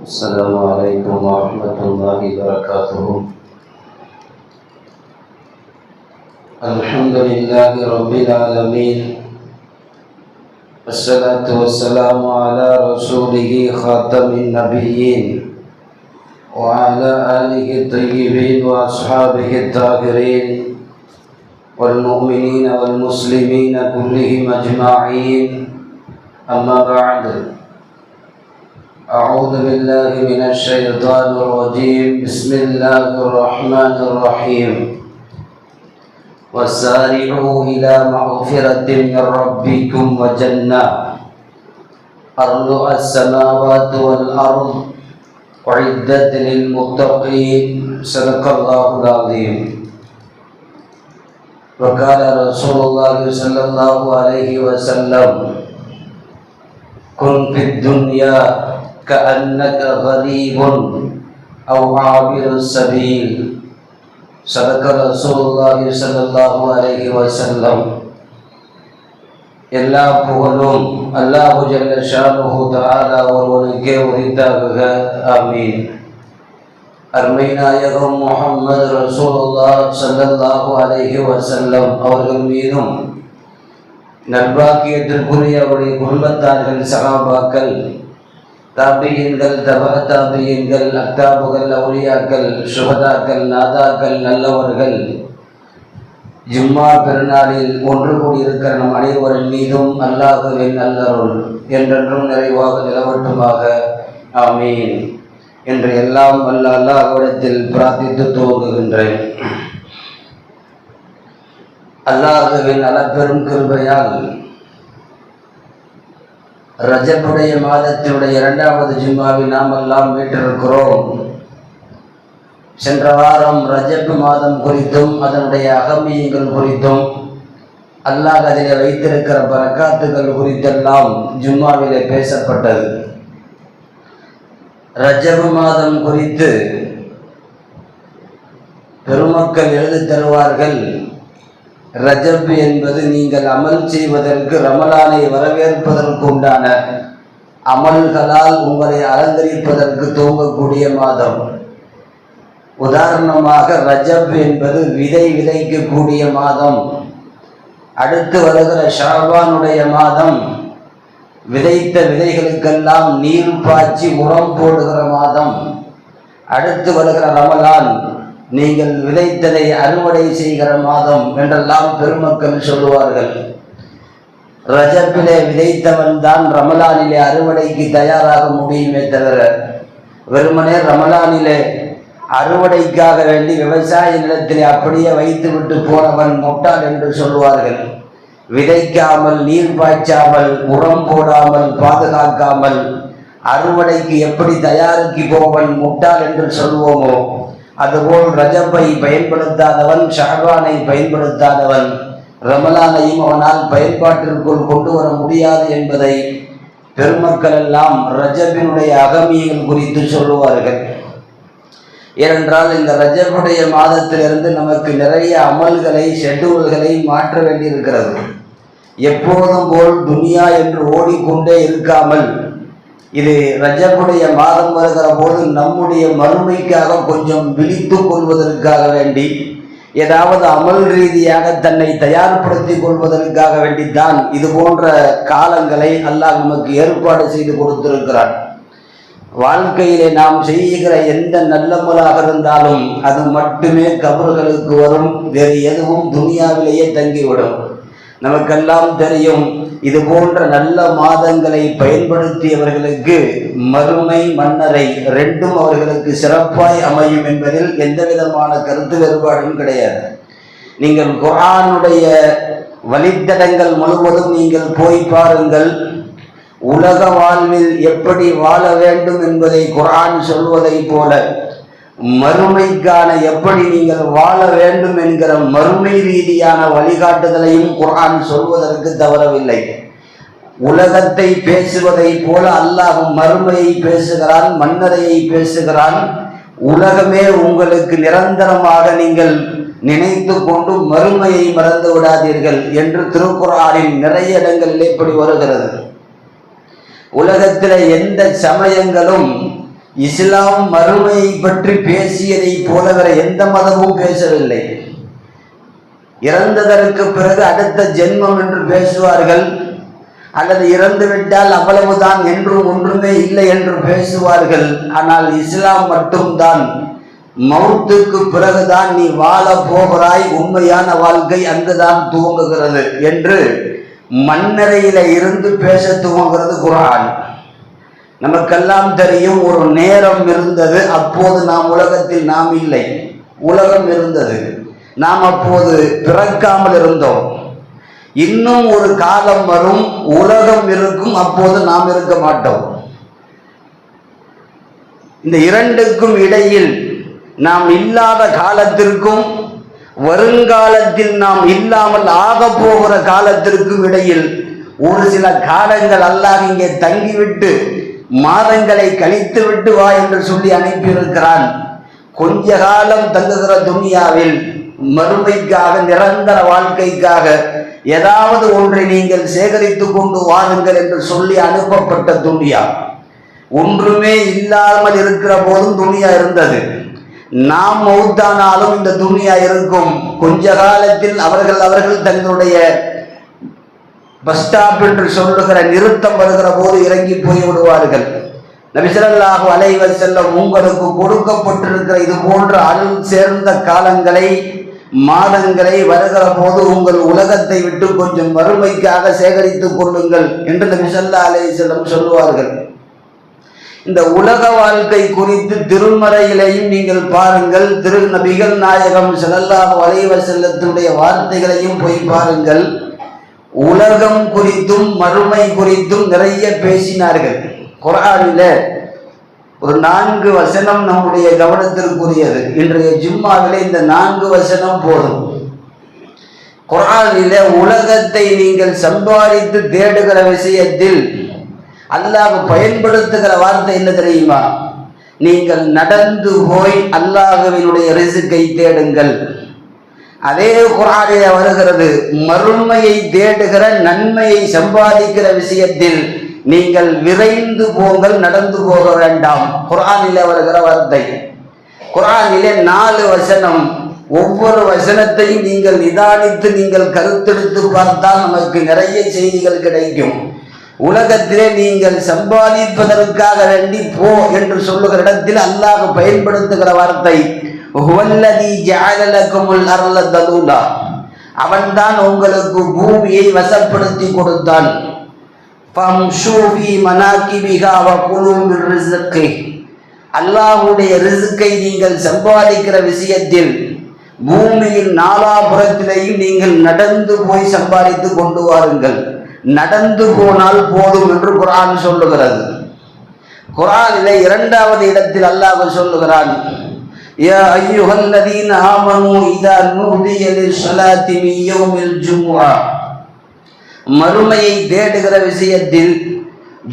السلام عليكم ورحمة الله وبركاته. الحمد لله رب العالمين، والصلاة والسلام على رسوله خاتم النبيين وعلى آله الطيبين وأصحابه الطاهرين والمؤمنين والمسلمين كلهم أجمعين. أما بعد، أعوذ بالله من الشيطان الرجيم. بسم الله الرحمن الرحيم. وسارعوا إلى مغفرة من ربكم وجنة أرضها السماوات والأرض أعدت للمتقين. صدق الله العظيم. وقال رسول الله صلى الله عليه وسلم: كن في الدنيا كأنك غريب أو عابر السبيل. صدق رسول الله صلى الله عليه وسلم. எல்லா புகழும் அல்லாஹு ஜல்ல ஷானுஹு தஆலா ஒருவனுக்கே உரித்தாகுக. ஆமீன். அருமை நாயகம் முஹம்மது ரசூலுல்லாஹ் ஸல்லல்லாஹு அலைஹி வஸல்லம் அவர்கள் மீதும் நற்பாக்கியத்திற்குரிய அவருடைய குடும்பத்தார்கள், சஹாபாக்கள், தாபியீன்கள், தபா தாபியீன்கள், அக்தாபுகள், அவுலியாக்கள், சுஹதாக்கள், நாதாக்கள், நல்லவர்கள் ஜும்மா பெருநாளில் ஒன்று கூடியிருக்கிற நம் அனைவரின் மீதும் அல்லாஹுவின் நல்லருள் என்றென்றும் நிறைவாக நிலவட்டுமாக. ஆமீன். என்று எல்லாம் வல்ல அல்லாஹ்விடத்தில் பிரார்த்தித்து துவங்குகின்றேன். அல்லாஹ்வின் அளப்பெரும் கிருபையால் ரஜபுடைய மாதத்தினுடைய 2வது ஜும்மாவில் நாம் எல்லாம் வீட்டிருக்கிறோம். சென்ற வாரம் ரஜப் மாதம் குறித்தும் அதனுடைய அகமியங்கள் குறித்தும் அல்லாஹ் அதிலே வைத்திருக்கிற பரக்காத்துகள் குறித்தெல்லாம் ஜும்மாவிலே பேசப்பட்டது. ரஜப் மாதம் குறித்து பெருமக்கள் எழுதி தருவார்கள், ரஜப் என்பது நீங்கள் அமல் செய்வதற்கு, ரமலானை வரவேற்பதற்கு உண்டான அமல்களால் உங்களை அலங்கரிப்பதற்கு துவங்கக்கூடிய மாதம். உதாரணமாக ரஜப் என்பது விதை விதைக்கக்கூடிய மாதம். அடுத்து வருகிற ஷாபானுடைய மாதம் விதைத்த விதைகளுக்கெல்லாம் நீர் பாய்ச்சி உரம் போடுகிற மாதம். அடுத்து வருகிற ரமலான் நீங்கள் விதைத்ததை அறுவடை செய்கிற மாதம் என்றெல்லாம் பெருமக்கள் சொல்லுவார்கள். ரஜபிலே விதைத்தவன் தான் ரமலானிலே அறுவடைக்கு தயாராக முடியுமே தவிர, வெறுமனே ரமலானிலே அறுவடைக்காக வேண்டி விவசாய நிலத்திலே அப்படியே வைத்து விட்டு போனவன் முட்டாள் என்று சொல்லுவார்கள். விதைக்காமல், நீர் பாய்ச்சாமல், உரம் போடாமல், பாதுகாக்காமல் அறுவடைக்கு எப்படி தயாரிக்கு போவன் முட்டாள் என்று சொல்வோமோ, அதுபோல் ரஜபை பயன்படுத்தாதவன், ஷாபானை பயன்படுத்தாதவன் ரமலானையும் அவனால் பயன்பாட்டிற்குள் கொண்டு வர முடியாது என்பதை பெருமக்கள் எல்லாம் ரஜபினுடைய அகமியங்கள் குறித்து சொல்லுவார்கள். ஏனென்றால் இந்த ரஜபுடைய மாதத்திலிருந்து நமக்கு நிறைய அமல்களை, ஷெட்யூல்களை மாற்ற வேண்டியிருக்கிறது. எப்போதும் போல் துனியா என்று ஓடிக்கொண்டே இருக்காமல், இது ரஜபுடைய மாதம் வருகிற போது நம்முடைய மறுமைக்காக கொஞ்சம் விழித்து கொள்வதற்காக வேண்டி, ஏதாவது அமல் ரீதியாக தன்னை தயார்படுத்தி கொள்வதற்காக வேண்டித்தான் இது போன்ற காலங்களை அல்லாஹ் நமக்கு ஏற்பாடு செய்து கொடுத்திருக்கிறான். வாழ்க்கையிலே நாம் செய்கிற எந்த நல்லமலாக இருந்தாலும் அது மட்டுமே கபர்களுக்கு வரும், வேறு எதுவும் துனியாவிலேயே தங்கிவிடும். நமக்கெல்லாம் தெரியும், இது போன்ற நல்ல மாதங்களை பயன்படுத்தியவர்களுக்கு மறுமை, மன்னரை ரெண்டும் அவர்களுக்கு சிறப்பாய் அமையும் என்பதில் எந்த விதமான கருத்து வேறுபாடும் கிடையாது. நீங்கள் குர்ஆனுடைய வழித்தடங்கள் முழுவதும் நீங்கள் போய் பாருங்கள். உலக வாழ்வில் எப்படி வாழ வேண்டும் என்பதை குர்ஆன் சொல்வதை போல, மறுமைக்கான எப்படி நீங்கள் வாழ வேண்டும் என்கிற மறுமை ரீதியான வழிகாட்டுதலையும் குர்ஆன் சொல்வதற்கு தவறவில்லை. உலகத்தை பேசுவதை போல அல்லாஹ் மறுமையை பேசுகிறான், மன்னரையை பேசுகிறான். உலகமே உங்களுக்கு நிரந்தரமாக நீங்கள் நினைத்து கொண்டு மறுமையை மறந்து விடாதீர்கள் என்று திருக்குர்ஆனின் நிறைய இடங்களில் இப்படி வருகிறது. உலகத்தில் எந்த சமயங்களும் இஸ்லாம் மறுமையை பற்றி பேசியதை போல வேற எந்த மதமும் பேசவில்லை. இறந்ததற்கு பிறகு அடுத்த ஜென்மம் என்று பேசுவார்கள், அல்லது இறந்துவிட்டால் அவ்வளவுதான் என்றும் ஒன்றுமே இல்லை என்று பேசுவார்கள். ஆனால் இஸ்லாம் மட்டும்தான் மௌத்துக்கு பிறகுதான் நீ வாழ போகிறாய், உண்மையான வாழ்க்கை அங்குதான் துவங்குகிறது என்று மண்ணறையில இருந்து பேச துவங்குகிறது குர்ஆன். நமக்கெல்லாம் தெரியும், ஒரு நேரம் இருந்தது, அப்போது நாம் உலகத்தில் நாம் இல்லை, உலகம் இருந்தது, நாம் அப்போது பிறக்காமல் இருந்தோம். இன்னும் ஒரு காலம் வரும், உலகம் இருக்கும், அப்போது நாம் இருக்க மாட்டோம். இந்த இரண்டுக்கும் இடையில் நாம் இல்லாத காலத்திற்கும் வருங்காலத்தில் நாம் இல்லாமல் ஆக போகிற காலத்திற்கும் இடையில் ஒரு சில காலங்கள் அல்லாஹ் இங்கே தங்கிவிட்டு மாதங்களை கழித்து விட்டு வா என்று சொல்லி அனுப்பியிருக்கிறான். கொஞ்ச காலம் தங்குகிற துனியாவில் மறுமைக்காக, நிரந்தர வாழ்க்கைக்காக ஏதாவது ஒன்றை நீங்கள் சேகரித்து கொண்டு வாருங்கள் என்று சொல்லி அனுப்பப்பட்ட துனியா. ஒன்றுமே இல்லாமல் இருக்கிற போதும் துனியா இருந்தது. நாம் மௌத்தானாலும் இந்த துனியா இருக்கும். கொஞ்ச காலத்தில் அவர்கள் தங்களுடைய பஸ் ஸ்டாப் என்று சொல்லுகிற நிறுத்தம் வருகிற போது இறங்கி போய் விடுவார்கள். நபி ஸல்லல்லாஹு அலைஹி வஸல்லம் உங்களுக்கு கொடுக்கப்பட்டிருக்கிற இது போன்ற அருள் சேர்ந்த காலங்களை, மாதங்களை வருகிற போது உங்கள் உலகத்தை விட்டு கொஞ்சம் வறுமைக்காக சேகரித்துக் கொள்ளுங்கள் என்று நபி ஸல்லல்லாஹு அலைஹி வஸல்லம் சொல்லுவார்கள். இந்த உலக வாழ்க்கை குறித்து திருமறையிலையும் நீங்கள் பாருங்கள், திரு நபிகள் நாயகம் ஸல்லல்லாஹு அலைஹி வஸல்லத்துடைய வார்த்தைகளையும் போய் பாருங்கள். உலகம் குறித்தும் மறுமை குறித்தும் நிறைய பேசினார்கள். குர்ஆனில ஒரு 4 வசனம் நம்முடைய கவனத்திற்குரியது. இன்றைய ஜும்மாவிலே இந்த 4 வசனம் போதும். குர்ஆனில உலகத்தை நீங்கள் சம்பாதித்து தேடுகிற விஷயத்தில் அல்லாஹ் பயன்படுத்துகிற வார்த்தை என்ன தெரியுமா? நீங்கள் நடந்து போய் அல்லாஹ்வினுடைய ரிஸ்கை தேடுங்கள். அதே குர்ஆனிலே வருகிறது, மறுமையை தேடுகிற, நன்மையை சம்பாதிக்கிற விஷயத்தில் நீங்கள் விரைந்து போங்கள், நடந்து போக வேண்டாம். குர்ஆனிலே வருகிற வார்த்தை. குர்ஆனிலே 4 வசனம். ஒவ்வொரு வசனத்தையும் நீங்கள் நிதானித்து நீங்கள் கருத்தெடுத்து பார்த்தால் நமக்கு நிறைய செய்திகள் கிடைக்கும். உலகத்திலே நீங்கள் சம்பாதிப்பதற்காக வேண்டி போ என்று சொல்லுகிற இடத்தில் அல்லாஹ் பயன்படுத்துகிற வார்த்தை ஹுவல்லதி ஜஅல லக்குமுல் அர்ல தலூலா. அவன்தான் உங்களுக்கு பூமியை வசப்படுத்தி கொடுத்தான். ஃபம்ஷூ ஃபீ மனாகிபிஹா வ குலூ மின் ரிஸ்கி. அல்லாஹ்வுடைய ரிஸ்கை நீங்கள் சம்பாதிக்கிற விஷயத்தில் பூமியின் நாலாபுறத்திலேயும் நீங்கள் நடந்து போய் சம்பாதித்து கொண்டு வாருங்கள். நடந்து போனால் போதும் என்று குர்ஆன் சொல்லுகிறது. குர்ஆனிலே 2வது இடத்தில் அல்லாஹ் சொல்லுகிறான், யா அய்யுஹல்லதீன ஆமனூ இதா நூதிய லிஸ்ஸலாத்தி மின் யௌமில் ஜும்ஆ. மறுமையை தேடுகிற விஷயத்தில்,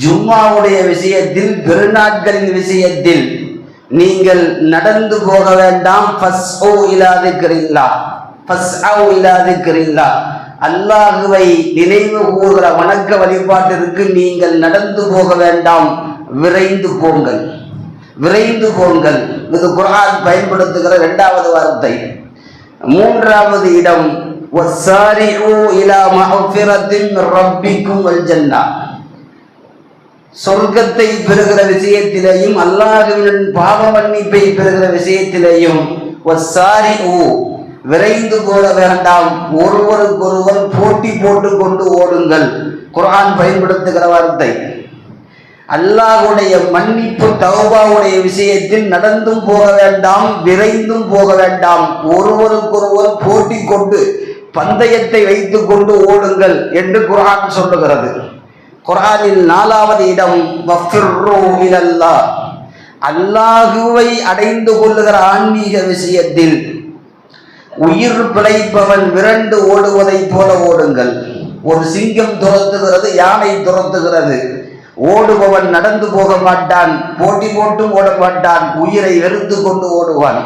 ஜும்மாவுடைய விஷயத்தில், பெருநாட்களின் விஷயத்தில் நீங்கள் நடந்து போக வேண்டாம். ஃபஸ்ஊ இலா திக்ரில்லாஹ், ஃபஸ்ஊ இலா திக்ரில்லாஹ். அல்லாஹுவை நினைவு கூறுகிற வணக்க வழிபாட்டிற்கு நீங்கள் நடந்து போக வேண்டாம், விரைந்து போங்கள், விரைந்து போங்கள். இது குர்ஆன் பயன்படுத்துகிற 2வது வார்த்தை. 3வது இடம் வஸாரிஉ இலா மஃபிரத்தின் மின் ரப்பிக்கும் வல் ஜன்னah. சொர்க்கத்தை பெறுகிற விஷயத்திலேயும் அல்லாஹ்வின் பாவ மன்னிப்பை பெறுகிற விஷயத்திலேயும் வஸாரிஉ, விரைந்து போட வேண்டாம், ஒருவருக்கொருவர் போட்டி போட்டு கொண்டு ஓடுங்கள். குர்ஆன் பயன்படுத்துகிற வார்த்தை. அல்லாஹ்வுடைய மன்னிப்பு, தௌபாவுடைய விஷயத்தில் நடந்தும் போக வேண்டாம், விரைந்தும் போக வேண்டாம், ஒருவருக்கொருவர் போட்டி கொண்டு பந்தயத்தை வைத்துக் கொண்டு ஓடுங்கள் என்று குர்ஆன் சொல்லுகிறது. குர்ஆனில் 4வது இடம் வஃபிர்ரு இலல்லாஹ். அல்லாஹுவை அடைந்து கொள்ளுகிற ஆன்மீக விஷயத்தில் உயிர் பிழைப்பவன் விரண்டு ஓடுவதை போல ஓடுங்கள். ஒரு சிங்கம் துரத்துகிறது, யானை துரத்துகிறது. ஓடுபவன் நடந்து போக மாட்டான், போட்டி போட்டும் ஓட மாட்டான், உயிரை வெறுத்து கொண்டு ஓடுவான்.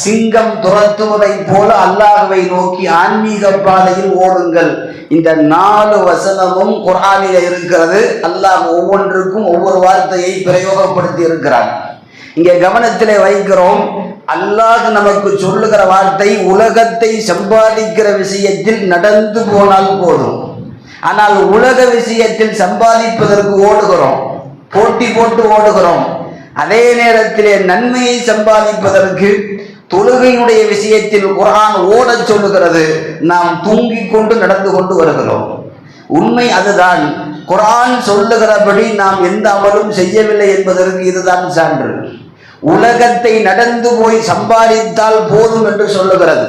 சிங்கம் துரத்துவதை போல அல்லாஹ்வை நோக்கி ஆன்மீக பாதையில் ஓடுங்கள். இந்த 4 வசனமும் குர்ஆனில் இருக்கிறது. அல்லாஹ் ஒவ்வொன்றுக்கும் ஒவ்வொரு வார்த்தையை பிரயோகப்படுத்தி இருக்கிறான். இங்கே கவனத்திலே வைக்கிறோம். அல்லாஹ் நமக்கு சொல்லுகிற வார்த்தை உலகத்தை சம்பாதிக்கிற விஷயத்தில் நடந்து போனால் போதும். ஆனால் உலக விஷயத்தில் சம்பாதிப்பதற்கு ஓடுகிறோம், போட்டி போட்டு ஓடுகிறோம். அதே நேரத்திலே நன்மையை சம்பாதிப்பதற்கு தொழுகையுடைய விஷயத்தில் குர்ஆன் ஓடச் சொல்லுகிறது. நாம் தூங்கிக் கொண்டு நடந்து கொண்டு வருகிறோம். உண்மை அதுதான். குர்ஆன் சொல்லுகிறபடி நாம் எந்த அமலும் செய்யவில்லை என்பதற்கு இதுதான் சான்று. உலகத்தை நடந்து போய் சம்பாதித்தால் போதும் என்று சொல்லுகிறது.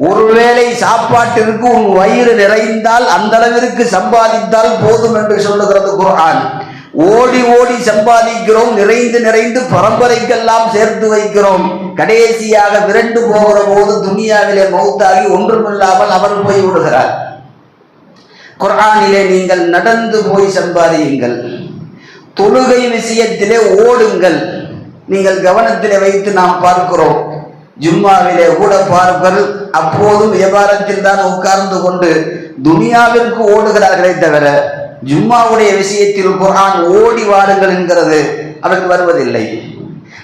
ஒருவேளை சாப்பாட்டிற்கு உன் வயிறு நிறைந்தால் அந்த அளவிற்கு சம்பாதித்தால் போதும் என்று சொல்லுகிறது குர்ஆன். ஓடி ஓடி சம்பாதிக்கிறோம், நிறைந்து நிறைந்து பரம்பரைக்கெல்லாம் சேர்த்து வைக்கிறோம். கடைசியாக விரண்டு போகிற போது துனியாவிலே மௌத்தாகி ஒன்றுமில்லாமல் அவர் போய் விடுகிறார். குர்ஆனிலே நீங்கள் நடந்து போய் சம்பாதியுங்கள், தொழுகை விஷயத்திலே ஓடுங்கள். நீங்கள் கவனத்திலே வைத்து நாம் பார்க்கிறோம். ஜும்மாவிலே கூட பார்ப்பர்கள் அப்போதும் வியாபாரத்தில் தான் உட்கார்ந்து கொண்டு துனியாவிற்கு ஓடுகிறார்களே தவிர ஜும்மாவுடைய விஷயத்தில் குர்ஆன் ஓடி வாருங்கள் என்கிறது அவர்கள் வருவதில்லை.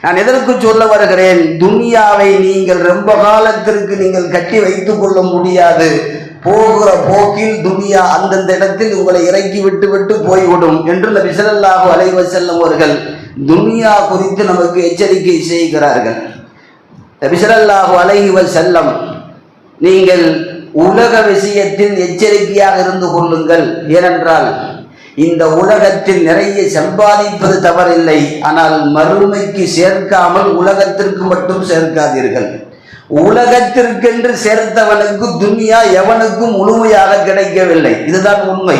நான் எதற்கு சொல்ல வருகிறேன்? துனியாவை நீங்கள் ரொம்ப காலத்திற்கு நீங்கள் கட்டி வைத்துக் கொள்ள முடியாது. போகிற போக்கில் துனியா அந்தந்த இடத்தில் உங்களை இறக்கி விட்டு விட்டு போய்விடும் என்று நபி ஸல்லல்லாஹு அலைஹி வஸல்லம் அவர்கள் துனியா குறித்து நமக்கு எச்சரிக்கை செய்கிறார்கள். நபி ஸல்லல்லாஹு அலைஹி வஸல்லம் நீங்கள் உலக விஷயத்தில் எச்சரிக்கையாக இருந்து கொள்ளுங்கள். ஏனென்றால் இந்த உலகத்தில் நிறைய சம்பாதிப்பது தவறில்லை, ஆனால் மறுமைக்கு சேர்க்காமல் உலகத்திற்கு மட்டும் சேர்க்காதீர்கள். உலகத்திற்கென்று சேர்த்தவனுக்கு துனியா எவனுக்கும் முழுமையாக கிடைக்கவில்லை. இதுதான் உண்மை.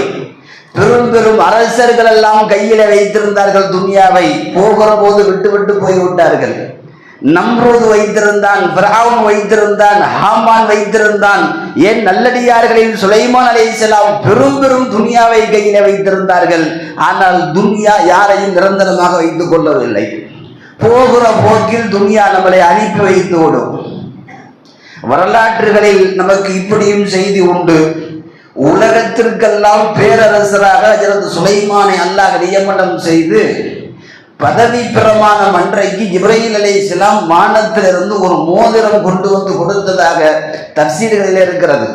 பெரும் பெரும் அரசர்கள் எல்லாம் கையில வைத்திருந்தார்கள் துனியாவை, போகிற போது விட்டு விட்டு போய்விட்டார்கள். நம்ரூத் வைத்திருந்தான், ஃபிரௌன் வைத்திருந்தான், ஹாமான் வைத்திருந்தான். ஏன் நல்லடியார்களில் சுலைமான் அலைஹிஸ்ஸலாம் பெரும் பெரும் துனியாவை கையில வைத்திருந்தார்கள். ஆனால் துனியா யாரையும் நிரந்தரமாக வைத்துக் கொள்ளவில்லை. போகிற போக்கில் துனியா நம்மளை அனுப்பி வைத்து விடும். வரலாற்றுகளில் நமக்கு இப்படியும் செய்தி உண்டு. உலகத்திற்கெல்லாம் பேரரசராக ஹஜ்ரத் சுலைமானை அல்லாஹ் நியமனம் செய்து பதவி பிரமாணம் அன்றைக்கு ஜிப்ரீல் அலைஹிஸ்ஸலாம் வானத்திலிருந்து ஒரு மோதிரம் கொண்டு வந்து கொடுத்ததாக தஃசீர்களில் இருக்கிறது.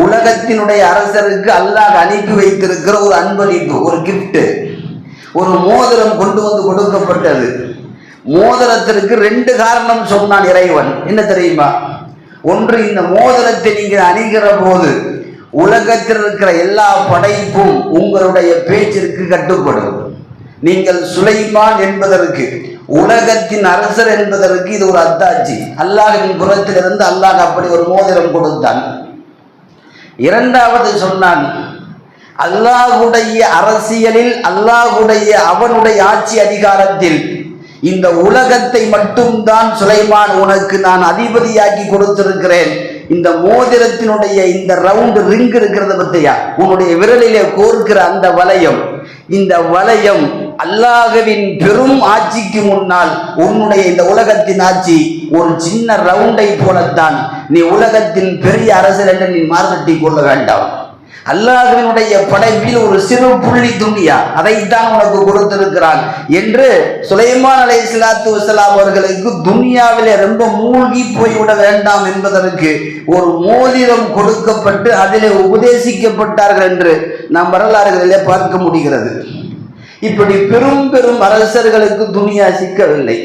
உலகத்தினுடைய அரசருக்கு அல்லாஹ் அனுப்பி வைத்திருக்கிற ஒரு அன்பளிப்பு, ஒரு கிஃப்ட், ஒரு மோதிரம் கொண்டு வந்து கொடுக்கப்பட்டது. மோதிரத்திற்கு 2 காரணம் சொன்னான் இறைவன். என்ன தெரியுமா? ஒன்று, இந்த மோதிரத்தை நீங்கள் அணிகிற போது உலகத்தில் இருக்கிற எல்லா படைப்பும் உங்களுடைய பேச்சிற்கு கட்டுப்படும். நீங்கள் சுலைமான் என்பதற்கு, உலகத்தின் அரசர் என்பதற்கு இது ஒரு அத்தாட்சி. அல்லாஹ்வின் புறத்திலிருந்து அல்லாஹ் அப்படி ஒரு மோதிரம் கொடுத்தான். 2வது சொன்னான், அல்லாஹ்வுடைய அரசியலில், அல்லாஹ்வுடைய அவனுடைய ஆட்சி அதிகாரத்தில் இந்த உலகத்தை மட்டும்தான் சுலைமான் உனக்கு நான் அதிபதியாக்கி கொடுத்திருக்கிறேன். இந்த மோதிரத்தினுடைய இந்த ரவுண்ட் ரிங் இருக்கிறத பத்தியா, உன்னுடைய விரலிலே கோர்க்கிற அந்த வளையம், இந்த வளையம் அல்லாஹ்வின் பெரும் ஆட்சிக்கு முன்னால் உன்னுடைய இந்த உலகத்தின் ஆட்சி ஒரு சின்ன ரவுண்டை போலத்தான். நீ உலகத்தின் பெரிய அரசர் என்று நீ மார்கட்டி கொள்ள வேண்டாம். அல்லாஹ்வினுடைய படைப்பில் ஒரு சிறு புள்ளி துனியா, அதைத்தான் உனக்கு கொடுத்திருக்கிறான் என்று சுலைமான் அலைஹிஸ்ஸலாத்து வஸ்ஸலாம் அவர்களுக்கு துனியாவிலே ரொம்ப மூழ்கி போய்விட வேண்டாம் என்பதற்கு ஒரு மோதிரம் கொடுக்கப்பட்டு அதிலே உபதேசிக்கப்பட்டார்கள் என்று நாம் வரலாறுகளிலே பார்க்க முடிகிறது. இப்படி பெரும் பெரும் அரசர்களுக்கு துனியா சிக்கவில்லை.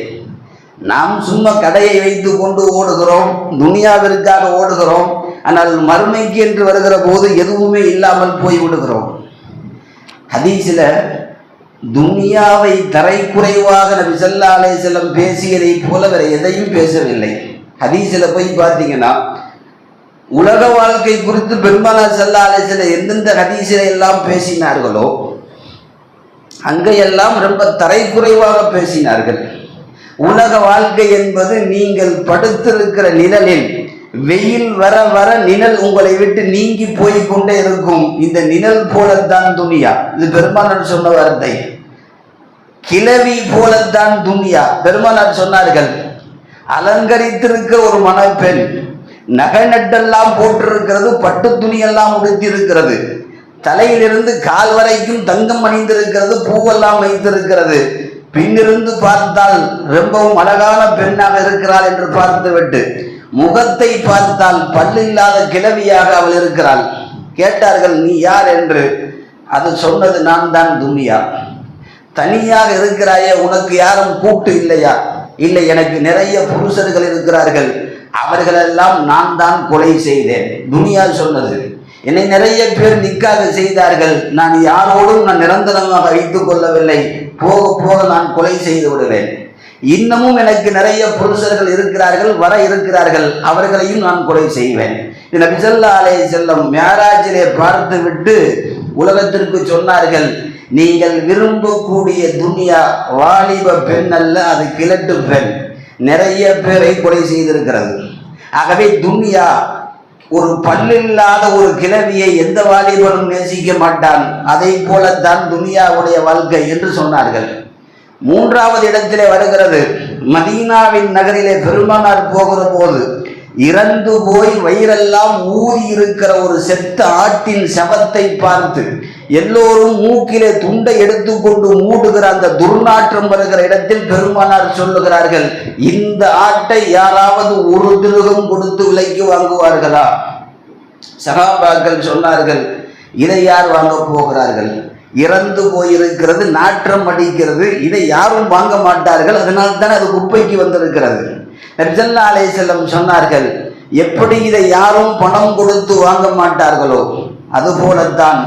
நாம் சும்மா கடையை வைத்து கொண்டு ஓடுகிறோம், துனியாவிற்காக ஓடுகிறோம். ஆனால் மறுமைக்கு என்று வருகிற போது எதுவுமே இல்லாமல் போய் விடுகிறோம். ஹதீஸில் துனியாவை தரைக்குறைவாக நபி ஸல்லல்லாஹு அலைஹி வஸல்லம் பேசியதை போல வேற எதையும் பேசவில்லை. ஹதீஸில் போய் பார்த்தீங்கன்னா உலக வாழ்க்கை குறித்து பெருமானார் ஸல்லல்லாஹு அலைஹி வஸல்லம் எந்தெந்த ஹதீஸில எல்லாம் பேசினார்களோ அங்கெல்லாம் ரொம்ப தரைக்குறைவாக பேசினார்கள். உலக வாழ்க்கை என்பது நீங்கள் படுத்திருக்கிற நிழலில் வெயில் வர வர நிழல் உங்களை விட்டு நீங்கி போய் கொண்டே இருக்கும். இந்த நிழல் போலத்தான் துனியா. இது பெருமானார் சொன்ன வார்த்தை. கிளவி போலத்தான் துனியா. பெருமானார் சொன்னார்கள், அலங்கரித்திருக்கிற ஒரு மணப்பெண், நகை நட்டெல்லாம் போட்டிருக்கிறது, பட்டு துணியெல்லாம் உடுத்திருக்கிறது, தலையிலிருந்து கால் வரைக்கும் தங்கம் அணிந்திருக்கிறது, பூவெல்லாம் வைத்திருக்கிறது. பின்னிருந்து பார்த்தால் ரொம்பவும் அழகான பெண்ணாக இருக்கிறாள் என்று பார்த்துவிட்டு முகத்தை பார்த்தால் பல்லு இல்லாத கிழவியாக அவள் இருக்கிறாள். கேட்டார்கள், நீ யார் என்று. அது சொன்னது, நான் தான் துன்யா. தனியாக இருக்கிறாயே, உனக்கு யாரும் கூட்டு இல்லையா? இல்லை, எனக்கு நிறைய புருஷர்கள் இருக்கிறார்கள், அவர்களெல்லாம் நான் தான் கொலை செய்தேன். துன்யா சொன்னது. என்னை நிறைய பேர் நிக்காக செய்தார்கள், நான் யாரோடும் நான் நிரந்தரமாக வைத்துக் கொள்ளவில்லை, போக போக நான் கொலை செய்து விடுவேன். இன்னமும் எனக்கு நிறைய புருஷர்கள் இருக்கிறார்கள், வர இருக்கிறார்கள், அவர்களையும் நான் கொலை செய்வேன். நபி ஸல்லல்லாஹு அலைஹி வஸல்லம் மிஅராஜிலே பார்த்து விட்டு உலகத்திற்கு சொன்னார்கள், நீங்கள் விரும்பக்கூடிய துன்யா வாலிப பெண் அல்ல, அது கிழட்டு பெண், நிறைய பேரை கொலை செய்திருக்கிறது. ஆகவே துன்யா ஒரு பல்லில்லாத ஒரு கிழவியை எந்த வாலிபனும் நேசிக்க மாட்டான், அதை போலத்தான் துன்யாவுடைய வாழ்க்கை என்று சொன்னார்கள். மூன்றாவது இடத்திலே வருகிறது, மதீனாவின் நகரிலே பெருமானார் போகிற போது இறந்து போய் வயிறெல்லாம் ஊறி இருக்கிற ஒரு செத்த ஆட்டின் சவத்தை பார்த்து எல்லோரும் மூக்கிலே துண்டை எடுத்துக்கொண்டு மூடுகிற அந்த துர்நாற்றம் வருகிற இடத்தில் பெருமானார் சொல்லுகிறார்கள், இந்த ஆட்டை யாராவது ஒரு திருகம் கொடுத்து விலைக்கு வாங்குவார்களா? சஹாபாக்கள் சொன்னார்கள், இதை யார் வாங்க போகிறார்கள்? இறந்து போயிருக்கிறது, நாற்றம் அடிக்கிறது, இதை யாரும் வாங்க மாட்டார்கள், அதனால் தான் அது குப்பைக்கு வந்திருக்கிறது. நபி ஸல்லல்லாஹு அலைஹி வஸல்லம் சொன்னார்கள், எப்படி இதை யாரும் பணம் கொடுத்து வாங்க மாட்டார்களோ அதுபோலத்தான்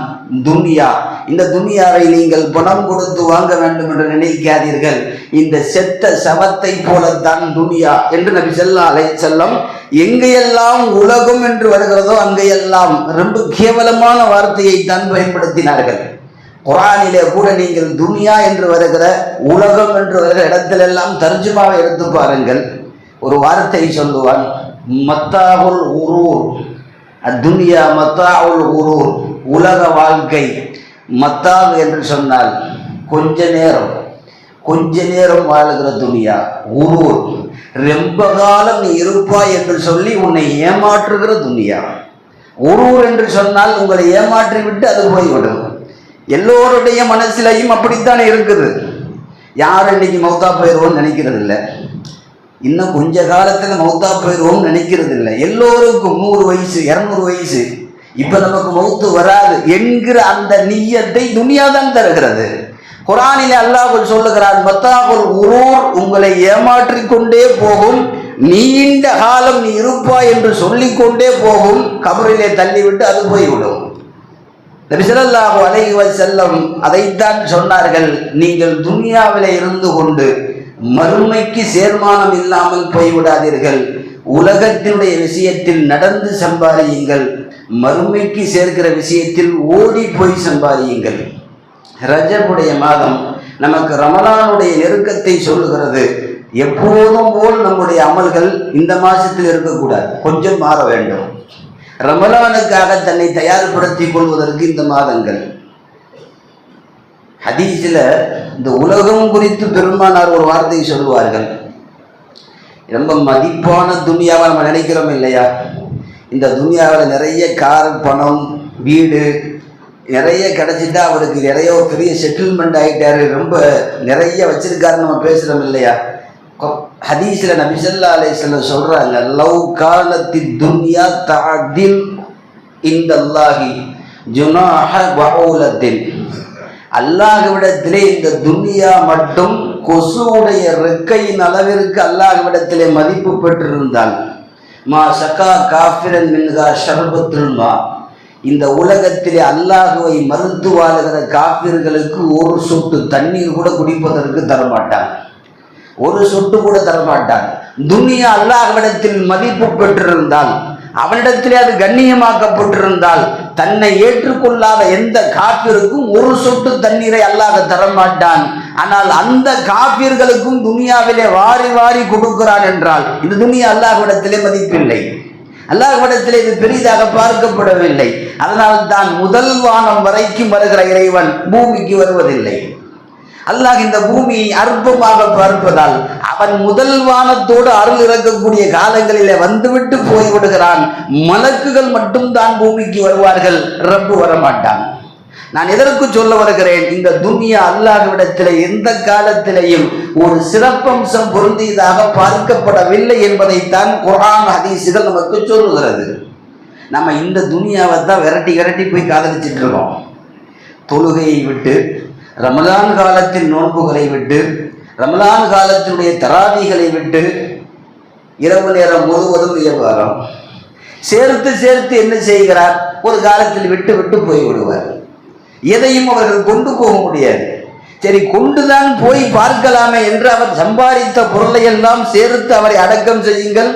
துன்யா. இந்த துன்யாவை நீங்கள் பணம் கொடுத்து வாங்க வேண்டும் என்று நினைக்காதீர்கள், இந்த செத்த சவத்தை போலத்தான் துன்யா என்று நபி ஸல்லல்லாஹு அலைஹி வஸல்லம் எங்கெல்லாம் உலகம் என்று வருகிறதோ அங்கெல்லாம் ரொம்ப கேவலமான வார்த்தையை தான் பயன்படுத்தினார்கள். குர்ஆனிலே கூட நீங்கள் துன்யா என்று வருகிற, உலகம் என்று வருகிற இடத்திலெல்லாம் தர்ஜுமாவை எடுத்து பாருங்கள். ஒரு வார்த்தை சொல்லுவான், மத்தாவுல் உரூர், அத்துன்யா மத்தாவுல் உரூர், உலக வாழ்க்கை. மத்தாவு என்று சொன்னால் கொஞ்ச நேரம் வாழ்கிற துன்யா. உரூர், ரொம்ப காலம் நீ இருப்பாய் என்று சொல்லி உன்னை ஏமாற்றுகிற துன்யா. உரூர் என்று சொன்னால் உங்களை ஏமாற்றி விட்டு அது போய்விடும். எல்லோருடைய மனசிலையும் அப்படித்தான் இருக்குது. யாரும் இன்னைக்கு மௌத்தா போயிடுவோம்னு நினைக்கிறது இல்லை, இன்னும் கொஞ்ச காலத்துல மௌத்தா போயிடுவோம் நினைக்கிறது இல்லை. எல்லோருக்கும் 100 வயசு 200 வயசு, இப்ப நமக்கு மௌத்து வராது என்கிற அந்த நிய்யத்தை துன்யா தான் தருகிறது. குர்ஆனிலே அல்லாஹ் சொல்லுகிறான், மத்தாவுல் உரூர், உங்களை ஏமாற்றி கொண்டே போகும், நீண்ட காலம் நீ இருப்பாய் என்று சொல்லிக்கொண்டே போகும், கபரிலே தள்ளிவிட்டு அது போய்விடும். நபி ஸல்லல்லாஹு அலைஹி வஸல்லம் அதைத்தான் சொன்னார்கள், நீங்கள் துன்யாவிலே இருந்து கொண்டு மறுமைக்கு சேர்மானம் இல்லாமல் போய்விடாதீர்கள். உலகத்தினுடைய விஷயத்தில் நடந்து சம்பாதியுங்கள், மறுமைக்கு சேர்க்கிற விஷயத்தில் ஓடி போய் சம்பாதியுங்கள். ரஜபுடைய மாதம் நமக்கு ரமலானுடைய நெருக்கத்தை சொல்லுகிறது. எப்போதும் போல் நம்முடைய அமல்கள் இந்த மாசத்தில் இருக்கக்கூடாது, கொஞ்சம் மாற வேண்டும். ரமலானுக்காக தன்னை தயார்படுத்திக் கொள்வதற்கு இந்த மாதங்கள். ஹதீஸில் இந்த உலகம் குறித்து பெருமானார் ஒரு வார்த்தை சொல்லுவார்கள், ரொம்ப மதிப்பான துன்யாவை நம்ம நினைக்கிறோம் இல்லையா? இந்த துன்யாவில் நிறைய கார், பணம், வீடு நிறைய கிடைச்சிட்டா அவருக்கு நிறைய பெரிய செட்டில்மெண்ட் ஆகிட்டாரு, ரொம்ப நிறைய வச்சிருக்காருன்னு நம்ம பேசுகிறோம் இல்லையா? ஹதீஸ்ல நபி ஸல்லல்லாஹு அலைஹி வஸல்லம் சொல்றாங்க, லவ் கானத்தி துன்யா தஅதில் இன்தல்லாஹி ஜுனாஹ வஊலத்தின், அல்லாஹ்விடத்திலே இந்த துன்யா மட்டும் கொசுவுடைய ரெக்கையின் அளவிற்கு அல்லாஹ்விடத்திலே மதிப்பு பெற்றிருந்தால், மா ஷகா காஃபிரன் மின்ஹா ஷர்பத்துல் மா, இந்த உலகத்திலே அல்லாஹுவை மறுத்து வாழுகிற காஃபிர்களுக்கு ஒரு சொட்டு தண்ணீர் கூட குடிப்பதற்கு தரமாட்டான், ஒரு சொட்டு கூட தரமாட்டான். துன்யா அல்லாஹ்விடத்தில் மதிப்பு பெற்றிருந்தால், அவனிடத்திலே அது கண்ணியமாக்கப்பட்டிருந்தால், தன்னை ஏற்றுக்கொள்ளாத எந்த காபிருக்கும் ஒரு சொட்டு தண்ணீரை அல்லாஹ் தரமாட்டான். ஆனால் அந்த காபிர்களுக்கும் துன்யாவிலே வாரி வாரி கொடுக்கிறான் என்றால் இந்த துன்யா அல்லாஹ்விடத்திலே மதிப்பில்லை, அல்லாஹ்விடத்திலே இது பெரிதாக பார்க்கப்படவில்லை. அதனால் தான் முதல் வானம் வரைக்கும் வருகிற இறைவன் பூமிக்கு வருவதில்லை. அல்லாஹ் இந்த பூமியை அற்பமாக பார்ப்பதால் அவன் முதல் வானத்தோடு அருள் இறக்கக்கூடிய காலங்களிலே வந்துவிட்டு போய்விடுகிறான். மலக்குகள் மட்டும்தான் பூமிக்கு வருவார்கள், ரப்பு வரமாட்டான். நான் எதற்கு சொல்ல வருகிறேன், இந்த துனியா அல்லாஹ்விடத்திலே எந்த காலத்திலேயும் ஒரு சிறப்பம்சம் பொருந்தியதாக பார்க்கப்படவில்லை என்பதைத்தான் குர்ஆன் ஹதீஸுகள் நமக்கு சொல்லுகிறது. நம்ம இந்த துனியாவை தான் விரட்டி விரட்டி போய் காதலிச்சிட்டு இருக்கோம். தொழுகையை விட்டு, ரமலான் காலத்தின் நோன்புகளை விட்டு, ரமலான் காலத்தினுடைய தராவிகளை விட்டு, இரவு நேரம் முழுவதும் வியாபாரம் சேர்த்து சேர்த்து என்ன செய்கிறார், ஒரு காலத்தில் விட்டு விட்டு போய் விடுவார். எதையும் அவர்கள் கொண்டு போக முடியாது. சரி, கொண்டுதான் போய் பார்க்கலாமே என்று அவர் சம்பாதித்த பொருளை எல்லாம் சேர்த்து அவரை அடக்கம் செய்யுங்கள்.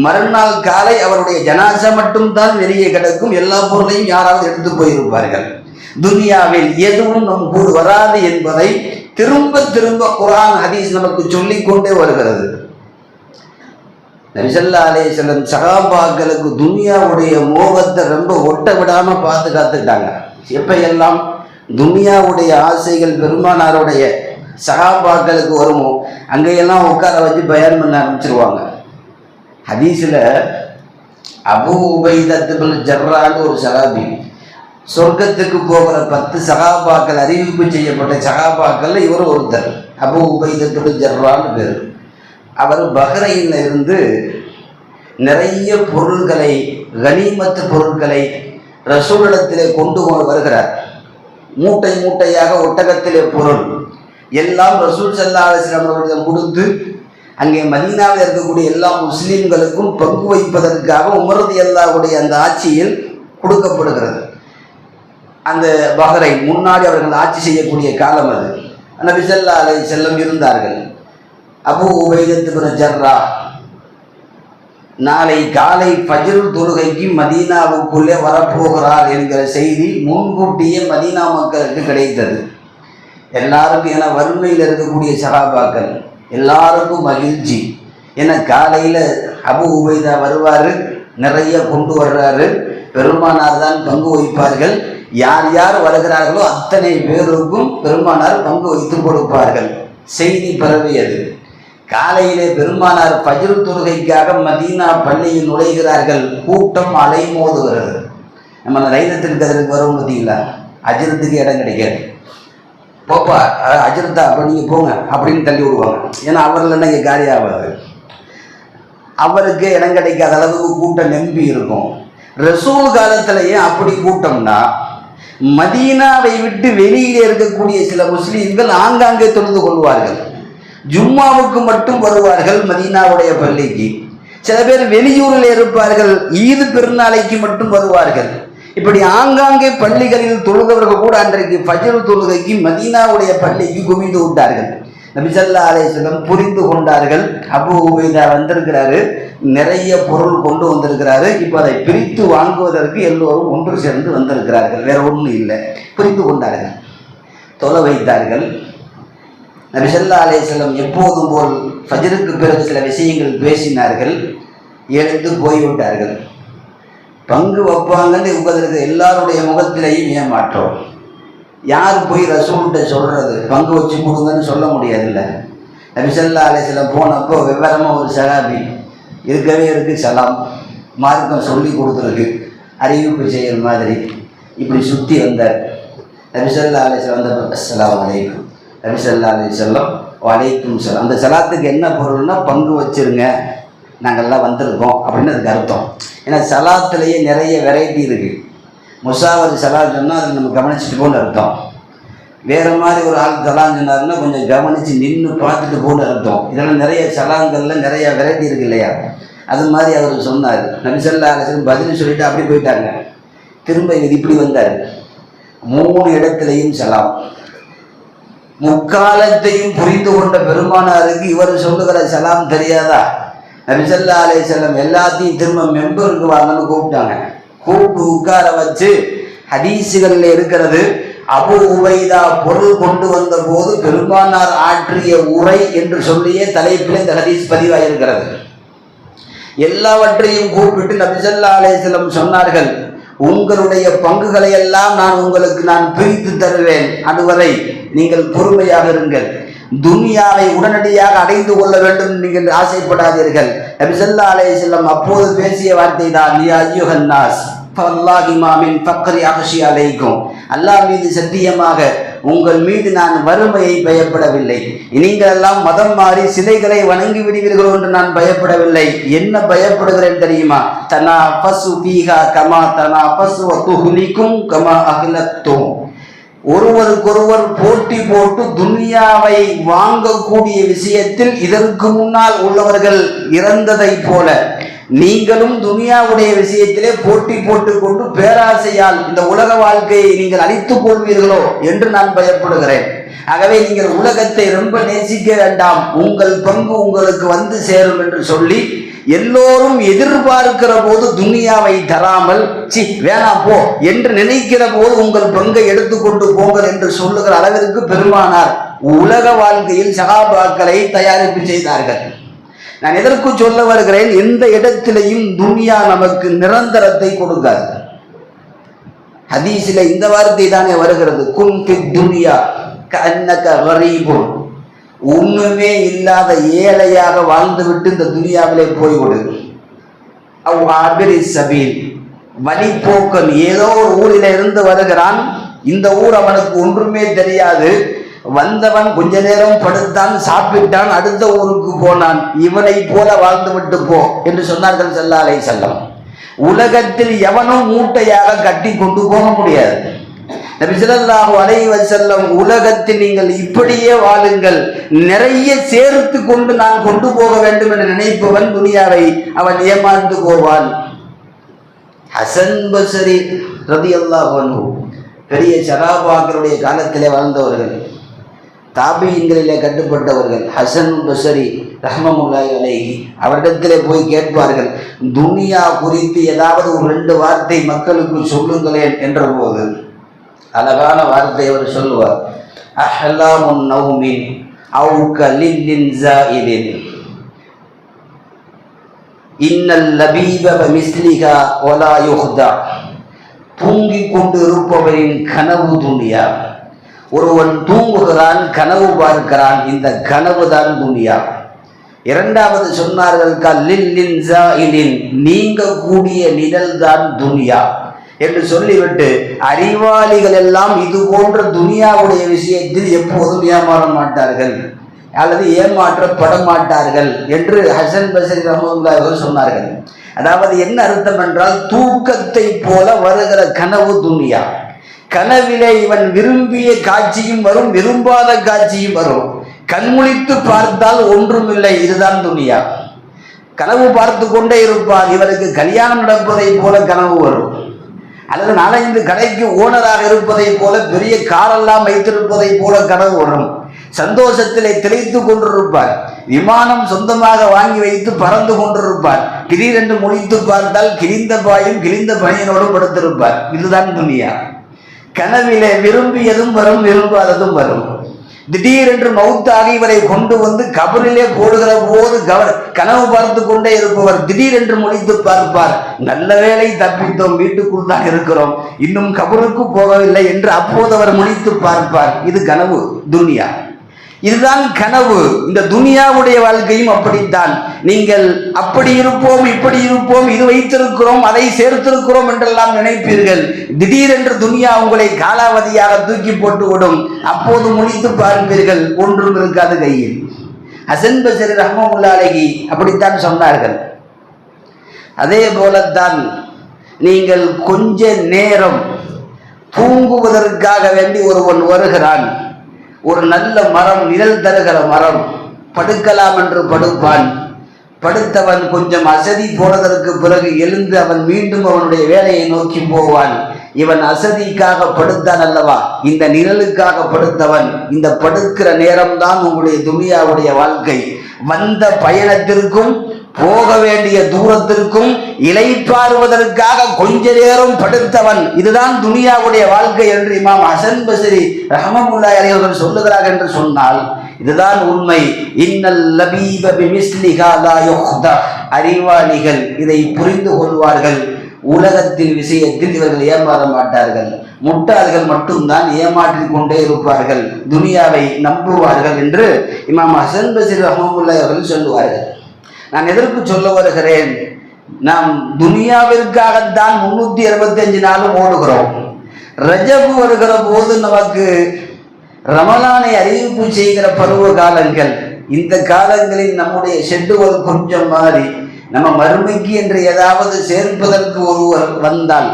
மறுநாள் காலை அவருடைய ஜனாசா மட்டும்தான் வெளியே கிடக்கும். எல்லா பொருளையும் யாராவது எடுத்து போயிருப்பார்கள். துனியாவில் எதுவும் நம் கூட வராது என்பதை திரும்ப திரும்ப குர்ஆன் ஹதீஸ் நமக்கு சொல்லிக் கொண்டே வருகிறது. நபி ஸல்லல்லாஹு அலைஹி வஸல்லம் சஹாபாக்களுக்கு துனியாவுடைய மோகத்தை ரொம்ப ஒட்ட விடாம பாதுகாத்துட்டாங்க. எப்ப எல்லாம் துனியாவுடைய ஆசைகள் பெருமானாருடைய சஹாபாக்களுக்கு வருமோ அங்கெல்லாம் உட்கார வச்சு பயான் பண்ண ஆரம்பிச்சிருவாங்க. ஹதீஸில் அபூ உபைதா இப்னு ஜர்ராஹ் ஒரு சஹாபி, சொர்க்கத்துக்கு போகிற 10 சஹாபாக்கள் அறிவிப்பு செய்யப்பட்ட சஹாபாக்கள் இவர் ஒருத்தர். அபூ உபைதா இப்னு ஜர்ராஹ்னு பேர். அவர் பஹ்ரைனில் இருந்து நிறைய பொருள்களை, கனிமத்து பொருட்களை ரசூலிடத்திலே கொண்டு வருகிறார். மூட்டை மூட்டையாக ஒட்டகத்திலே பொருள் எல்லாம் ரசூல் ஸல்லல்லாஹு அலைஹி வஸல்லம் அவர்களிடம் கொடுத்து அங்கே மதீனாவில் இருக்கக்கூடிய எல்லா முஸ்லீம்களுக்கும் பங்கு வைப்பதற்காக உமர் ரலியல்லாஹுடைய அந்த ஆட்சியில் கொடுக்கப்படுகிறது. அந்த பஹ்ரைன் முன்னாடி அவர்கள் ஆட்சி செய்யக்கூடிய காலம் அது. நபி ஸல்லல்லாஹு அலைஹி வஸல்லம் இருந்தார்கள். அபூ உபைதா இப்னு ஜர்ராஹ் நாளை காலை ஃபஜ்ர் தொழுகைக்கு மதீனாவுக்குள்ளே வரப்போகிறார் என்கிற செய்தி முன்கூட்டியே மதீனா மக்களுக்கு கிடைத்தது. எல்லாருக்கும், என வறுமையில் இருக்கக்கூடிய சஹாபாக்கள் எல்லாருக்கும் மகிழ்ச்சி. ஏன்னா காலையில் அபூ உபைதா வருவார், நிறைய கொண்டு வர்றாரு, பெருமானார் தான் பங்கு வைப்பார்கள். யார் யார் வருகிறார்களோ அத்தனை பேருக்கும் பெருமானார் பங்கு வைத்து கொடுப்பார்கள். செய்தி பரவியது. காலையிலே பெருமானார் ஃபஜ்ர் தொழுகைக்காக மதீனா பள்ளியில் நுழைகிறார்கள். கூட்டம் அலைமோதுகிறது. நம்ம லைலத்துல் கத்ருக்கு வரும் பார்த்தீங்களா, அஜ்ரத்துக்கு இடம் கிடைக்காது. போப்பா அஜ்ரத்தா அப்போ நீங்கள் போங்க அப்படின்னு தள்ளி விடுவாங்க. ஏன்னா அவரில் இங்கே காலி ஆகாது. அவருக்கு இடம் கிடைக்காத அளவுக்கு கூட்டம் நம்பி இருக்கும். ரசூல் காலத்திலேயே அப்படி கூட்டம்னா மதீனாவை விட்டு வெளியிலே இருக்கக்கூடிய சில முஸ்லீம்கள் ஆங்காங்கே தொழுது கொள்வார்கள். ஜும்மாவுக்கு மட்டும் வருவார்கள் மதீனாவுடைய பள்ளிக்கு. சில பேர் வெளியூரில் இருப்பார்கள், ஈது பெருநாளைக்கு மட்டும் வருவார்கள். இப்படி ஆங்காங்கே பள்ளிகளில் தொழுதவர்கள் கூட அன்றைக்கு ஃபஜ்ர் தொழுகைக்கு மதீனாவுடைய பள்ளிக்கு குவிந்து விட்டார்கள். நபி ஸல்லல்லாஹு அலைஹி வஸல்லம் புரிந்து கொண்டார்கள், அபூ உபைதா வந்திருக்கிறாரு, நிறைய பொருள் கொண்டு வந்திருக்கிறாரு, இப்போ அதை பிரித்து வாங்குவதற்கு எல்லோரும் ஒன்று சேர்ந்து வந்திருக்கிறார்கள், வேற ஒன்றும் இல்லை. புரிந்து கொண்டார்கள், தொலை வைத்தார்கள். நபி ஸல்லல்லாஹு அலைஹி வஸல்லம் எப்போதும் போல் ஃபஜ்ருக்கு பிறகு சில விஷயங்கள் பேசினார்கள், எழுந்து போய்விட்டார்கள். பங்கு வைப்பாங்கன்னு உட்கார்ந்து எல்லாருடைய முகத்திலையும் ஏமாற்றோம். யார் போய் ரசூல்கிட்ட சொல்கிறது, பங்கு வச்சு கொடுங்கன்னு சொல்ல முடியாதுல்ல. நபி ஸல்லல்லாஹு அலைஹி வஸல்லம் போனப்போ விவரமாக ஒரு சஹாபி இருக்கவே இருக்குது, சலாம் மார்க்கம் சொல்லி கொடுத்துருக்கு, அறிவிப்பு செய்கிற மாதிரி இப்படி சுற்றி வந்தார். நபி ஸல்லல்லாஹு அலைஹி வஸல்லம் வந்த அஸ்ஸலாமு அலைக்கும், நபி ஸல்லல்லாஹு அலைஹி வஸல்லம் வலைக்கும் சலாம். அந்த சலாத்துக்கு என்ன பொருள்னா பங்கு வச்சுருங்க, நாங்கள்லாம் வந்திருக்கோம் அப்படின்னு அதுக்கு அர்த்தம். ஏன்னா சலாத்துலேயே நிறைய வெரைட்டி இருக்குது. முசாவது சலாத் சொன்னால் அதை நம்ம கவனிச்சுட்டு போன்னு அர்த்தம். வேறு மாதிரி ஒரு ஆள் சலான்னு சொன்னார்னா கொஞ்சம் கவனித்து நின்று பார்த்துட்டு போன்னு அர்த்தம். இதெல்லாம் நிறைய சலாங்களில் நிறைய வெரைட்டி இருக்குது இல்லையா, அது மாதிரி அவர் சொன்னார். நபி ஸல்லல்லாஹு அலைஹி வஸல்லம் பதில் சொல்லிவிட்டு அப்படி போயிட்டாங்க. திரும்ப இது இப்படி வந்தார், 3 இடத்துலையும் சலாம். முக்காலத்தையும் புரிந்து கொண்ட பெருமானாருக்கு இவர் சொல்லுகிற சலாம் தெரியாதா? நபி ஸல்லல்லாஹு அலைஹி வஸல்லம் எல்லாத்தையும் திரும்ப மெம்பருக்கு வாங்கன்னு கூப்பிட்டாங்க. கூப்பிட்டு உட்கார வச்சு ஹதீஸுகளில் இருக்கிறது, அபூ உபைதா பொருள் கொண்டு வந்த போது பெருமானார் ஆற்றிய உரை என்று சொல்லியே தலைப்பில் இந்த ஹதீஸ் பதிவாயிருக்கிறது. எல்லாவற்றையும் கூப்பிட்டு நபி ஸல்லல்லாஹு அலைஹி வஸல்லம் சொன்னார்கள், உங்களுடைய பங்குகளை எல்லாம் நான் பிரித்து தருவேன். அதுவரை நீங்கள் பொறுமையாக இருங்கள். துனியாவை உடனடியாக அடைந்து கொள்ள வேண்டும் நீங்கள் ஆசைப்படாதீர்கள். நபி ஸல்லல்லாஹு அலைஹி வஸல்லம் அப்போது பேசிய வார்த்தை தான், யா அய்யுஹன் நாஸ் ஃபல்லாஹி மா மின் ஃபக்ரி அக்ஷி அலைக்கும். அல்லாஹ் மீது சத்தியமாக உங்கள் மீது நான் வறுமையை பயப்படவில்லை. நீங்கள் எல்லாம் மதம் மாறி சிலைகளை வணங்கி விடுவீர்கள் என்று நான் பயப்படவில்லை. என்ன பயப்படுகிறேன் தெரியுமா? தனாஃபஸு ஃபீஹா கமா தனாஃபஸு வ துஹ்லிக்கும் கமா அஹ்லக்தும். ஒருவருக்கொருவர் போட்டி போட்டு துனியாவை வாங்கக்கூடிய விஷயத்தில் இதற்கு முன்னால் உள்ளவர்கள் இறந்ததை போல நீங்களும் துனியாவுடைய விஷயத்திலே போட்டி போட்டுக் கொண்டு பேராசையால் இந்த உலக வாழ்க்கையை நீங்கள் அழித்துக் கொள்வீர்களோ என்று நான் பயப்படுகிறேன். ஆகவே நீங்கள் உலகத்தை ரொம்ப நேசிக்க வேண்டாம், உங்கள் பங்கு உங்களுக்கு வந்து சேரும் என்று சொல்லி எல்லோரும் எதிர்பார்க்கிற போது துனியாவை தராமல் வேணாம் போ என்று நினைக்கிற போது உங்கள் பங்கை எடுத்துக்கொண்டு போங்கள் என்று சொல்லுகிற அளவிற்கு பெருமானார் உலக வாழ்க்கையில் சஹாபாக்களை தயாரிப்பு செய்தார்கள். நான் எதற்கு சொல்ல வருகிறேன்? எந்த இடத்திலையும் துனியா நமக்கு நிரந்தரத்தை கொடுக்காது. ஹதீஸில் இந்த வார்த்தை தானே வருகிறது, குன் ஃபித் துனியா கஅன்னக கரீபுன். ஒண்ணுமே இல்லாத ஏழையாக வாழ்ந்துவிட்டு இந்த துனியாவிலே போய்விடு. அவ் ஆபிரி சபீல், வழிபோக்கன், ஏதோ ஒரு ஊரில் இருந்து வருகிறான், இந்த ஊர் அவனுக்கு ஒன்றுமே தெரியாது, வந்தவன் கொஞ்ச நேரம் படுத்தான், சாப்பிட்டான், அடுத்த ஊருக்கு போனான், இவனை போல வாழ்ந்து விட்டு போ என்று சொன்னார்கள் ஸல்லல்லாஹு அலைஹி வஸல்லம். உலகத்தில் எவனும் மூட்டையாக கட்டி கொண்டு போக முடியாது. நபி ஸல்லல்லாஹு அலைஹி வஸல்லம் உலகத்தில் நீங்கள் இப்படியே வாழுங்கள், நிறைய சேர்த்து கொண்டு நான் கொண்டு போக வேண்டும் என்று நினைப்பவன் துனியாவை அவன் ஏமாந்து போவான். ஹசன் பஸ்ரி ரலியல்லாஹு அன்ஹு பெரிய சஹாபாக்களுடைய காலத்திலே வாழ்ந்தவர்கள், தாபியின்களிலே கட்டுப்பட்டவர்கள். ஹசன் பஸ்ரி ரஹ்மத்துல்லாஹி அலைஹி அவரிடத்திலே போய் கேட்பார்கள், துனியா குறித்து ஏதாவது ஒரு 2 வார்த்தை மக்களுக்கு சொல்லுங்களேன் என்ற போது அழகான வார்த்தை அவர் சொல்லுவார், அஹ்லாமுன் நௌமின் அவு கலில்லின் ஜாயிலின் இன்னல் லபீப மிஸ்லிஹா வலா யுஹ்தா. தூங்கிக் கொண்டு இருப்பவரின் கனவு துனியா. ஒருவன் தூங்குகிறான், கனவு பார்க்கிறான், இந்த கனவு தான் துனியா. இரண்டாவது சொன்னார்கள், கலில்லின் ஜாயிலின், நீங்க கூடிய நிழல் தான் துனியா என்று சொல்லிவிட்டு, அறிவாளிகள் எல்லாம் இது போன்ற துனியாவுடைய விஷயத்தில் எப்போதும் ஏமாற மாட்டார்கள் அல்லது ஏமாற்றப்பட மாட்டார்கள் என்று ஹசன் பஸ்ரி ரஹ்மத்துல்லாஹி அவர்கள் சொன்னார்கள். அதாவது என்ன அர்த்தம் என்றால், தூக்கத்தை போல வருகிற கனவு துனியா. கனவிலே இவன் விரும்பிய காட்சியும் வரும், விரும்பாத காட்சியும் வரும். கண்முழித்து பார்த்தால் ஒன்றும் இல்லை, இதுதான் துனியா. கனவு பார்த்து கொண்டே இருப்பார், இவருக்கு கல்யாணம் நடப்பதை போல கனவு வரும், அல்லது 4-5 கடைக்கு ஓனராக இருப்பதை போல, பெரிய காரெல்லாம் வைத்திருப்பதை போல கனவு வரும். சந்தோஷத்திலே திளைத்து கொண்டிருப்பார், விமானம் சொந்தமாக வாங்கி வைத்து பறந்து கொண்டிருப்பார். திடீரென்று முழித்து பார்த்தால் கிழிந்த பாயும் கிழிந்த பனியனோடு படுத்திருப்பார். இதுதான் துனியா. கனவிலே விரும்பியதும் வரும், விரும்பாததும் வரும். திடீரென்று மௌத்தாகி இவரை கொண்டு வந்து கபரிலே போடுகிற போது கனவு பார்த்து கொண்டே இருப்பவர் திடீரென்று முழித்து பார்ப்பார், நல்ல வேளை தப்பித்தோம், வீட்டுக்குள் தான் இருக்கிறோம், இன்னும் கபருக்கு போகவில்லை என்று அப்போது அவர் முழித்து பார்ப்பார். இது கனவு துனியா. இதுதான் கனவு. இந்த துனியாவுடைய வாழ்க்கையும் அப்படித்தான். நீங்கள் அப்படி இருப்போம், இப்படி இருப்போம், இது வைத்திருக்கிறோம், அதை சேர்த்திருக்கிறோம் என்றெல்லாம் நினைப்பீர்கள். திடீரென்று துனியா உங்களை காலாவதியாக தூக்கி போட்டு விடும். அப்போது முழித்து பார்ப்பீர்கள், ஒன்றும் இருக்காது கையில். ஹசன் பஸ்ரி ரஹ்மத்துல்லாஹி அலைஹி அப்படித்தான் சொன்னார்கள். அதே போலத்தான் நீங்கள் கொஞ்ச நேரம் தூங்குவதற்காக வேண்டி ஒருவன் வருகிறான், ஒரு நல்ல மரம், நிழல் தருகிற மரம், படுக்கலாம் என்று படுப்பான். படுத்தவன் கொஞ்சம் அசதி போனதற்கு பிறகு எழுந்து அவன் மீண்டும் அவனுடைய வேலையை நோக்கி போவான். இவன் அசதிக்காக படுத்தான் அல்லவா, இந்த நிழலுக்காக படுத்தவன். இந்த படுக்கிற நேரம்தான் உங்களுடைய துனியாவுடைய வாழ்க்கை. வந்த பயணத்திற்கும் போக வேண்டிய தூரத்திற்கும் இளைப்பாறுவதற்காக கொஞ்ச நேரம் படுத்தவன், இதுதான் துனியாவுடைய வாழ்க்கை என்று இமாம் ஹசன் பஸ்ரி ரஹ்மத்துல்லாஹி அலைஹி அவர்கள் சொல்லுகிறார்கள் என்று சொன்னால் இதுதான் உண்மை. இன்னல் லபீப பிமிஸ்லிஹா லா யுஹ்தா. அறிவாளிகள் இதை புரிந்து கொள்வார்கள். உலகத்தின் விஷயத்தில் இவர்கள் ஏமாற மாட்டார்கள். முட்டாள்கள் மட்டும்தான் ஏமாற்றிக் கொண்டே இருப்பார்கள், துனியாவை நம்புவார்கள் என்று இமாம் ஹசன் பஸ்ரி ரஹ்மத்துல்லாஹி அவர்கள் சொல்லுவார்கள். நான் எதற்கு சொல்ல வருகிறேன்? நாம் துனியாவிற்காகத்தான் 365 நாளும் ஓடுகிறோம். ரஜபு வருகிற போது நமக்கு ரமலானை அறிவிப்பு செய்கிற பருவ காலங்கள். இந்த காலங்களில் நம்முடைய ஷெட்யூல் கொஞ்சம் மாறி நம்ம மறுமைக்கு என்று ஏதாவது சேர்ப்பதற்கு ஒருவர் வந்தால்